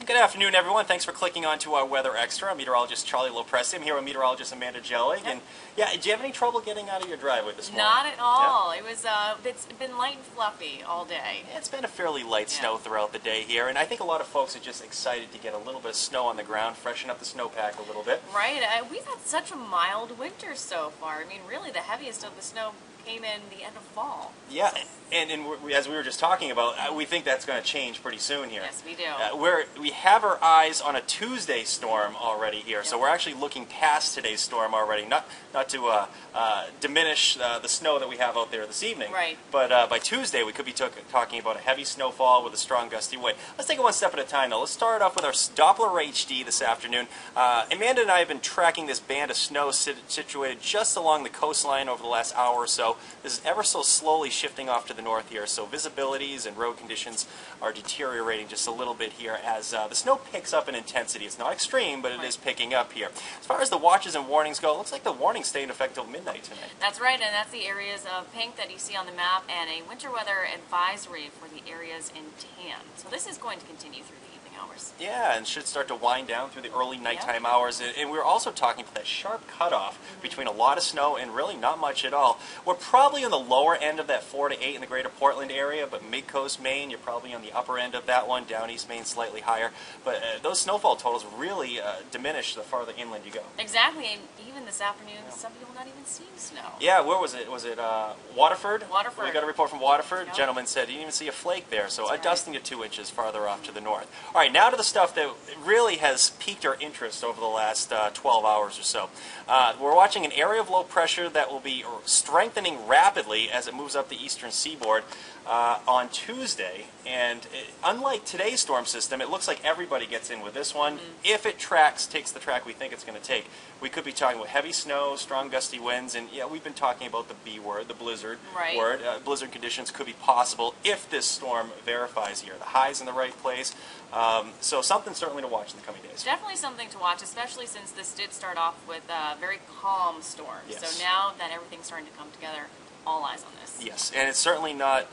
Good afternoon, everyone. Thanks for clicking on to our Weather Extra. I'm meteorologist Charlie Lopresti. I'm here with meteorologist Amanda Jellig. And yeah, do you have any trouble getting out of your driveway this morning? Not at all. Yeah? It was. It's been light and fluffy all day. It's been a fairly light snow throughout the day here, and I think a lot of folks are just excited to get a little bit of snow on the ground, freshen up the snowpack a little bit. Right. We've had such a mild winter so far. I mean, really, the heaviest of the snow came in the end of fall. Yeah, and as we were just talking about, we think that's going to change pretty soon here. Yes, we do. We have our eyes on a Tuesday storm already here, so we're actually looking past today's storm already. Not to diminish the snow that we have out there this evening. Right. But by Tuesday, we could be talking about a heavy snowfall with a strong gusty wind. Let's take it one step at a time, though. Let's start off with our Doppler HD this afternoon. Amanda and I have been tracking this band of snow situated just along the coastline over the last hour or so. This is ever so slowly shifting off to the north here, so visibilities and road conditions are deteriorating just a little bit here as the snow picks up in intensity. It's not extreme, but it is picking up here. As far as the watches and warnings go, it looks like the warnings stay in effect till midnight tonight. That's right, and that's the areas of pink that you see on the map, and a winter weather advisory for the areas in tan. So this is going to continue through the evening hours. Yeah, and should start to wind down through the early nighttime hours. And we're also talking about that sharp cutoff between a lot of snow and really not much at all. We're probably on the lower end of that 4 to 8 in the greater Portland area, but mid-coast Maine, you're probably on the upper end of that one. Down east Maine, slightly higher. But those snowfall totals really diminish the farther inland you go. Exactly, and even this afternoon, some people not even seeing snow. Yeah, where was it? Was it Waterford? Waterford. We got a report from Waterford. Yep. Gentleman said he didn't even see a flake there, so That's a dusting to 2 inches farther off to the north. All right, now to the stuff that really has piqued our interest over the last 12 hours or so. We're watching an area of low pressure that will be strengthening rapidly as it moves up the eastern seaboard on Tuesday. And unlike today's storm system, it looks like everybody gets in with this one. If it takes the track we think it's going to take, we could be talking about heavy snow, strong gusty winds, and yeah, we've been talking about the B word, the blizzard word. Blizzard conditions could be possible if this storm verifies here. The high's in the right place, so something certainly to watch in the coming days. Definitely something to watch, especially since this did start off with a very calm storm. Yes. So now that everything's starting to come together, all eyes on this. Yes, and it's certainly not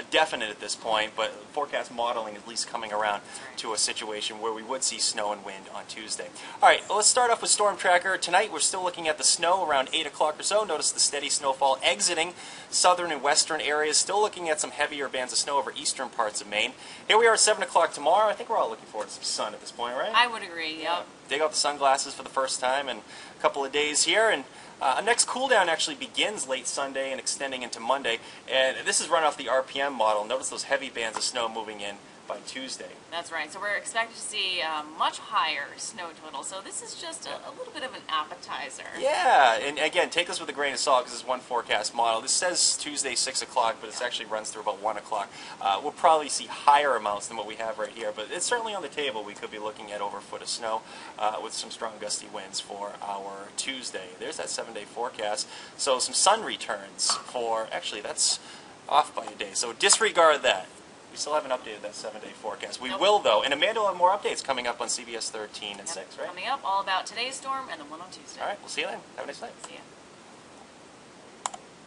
definite at this point, but forecast modeling is at least coming around to a situation where we would see snow and wind on Tuesday. All right, well, let's start off with Storm Tracker. Tonight we're still looking at the snow around 8 o'clock or so. Notice the steady snowfall exiting southern and western areas. Still looking at some heavier bands of snow over eastern parts of Maine. Here we are at 7 o'clock tomorrow. I think we're all looking forward to some sun at this point, right? I would agree, yep. Dig out the sunglasses for the first time in a couple of days here, and our next cool down actually begins late Sunday and extending into Monday, and this is run off the RPM model. Notice those heavy bands of snow moving in by Tuesday. That's right. So we're expected to see much higher snow total. So this is just a little bit of an appetizer. Yeah, and again, take this with a grain of salt because this is one forecast model. This says Tuesday 6 o'clock, but it actually runs through about 1 o'clock. We'll probably see higher amounts than what we have right here, but it's certainly on the table. We could be looking at over a foot of snow with some strong gusty winds for our Tuesday. There's that 7-day forecast. So some sun returns for, actually that's off by a day, so disregard that. We still haven't updated that 7-day forecast. We will, though, and Amanda will have more updates coming up on CBS 13 and 6, right? Coming up, all about today's storm and the one on Tuesday. All right, we'll see you then. Have a nice night. See ya.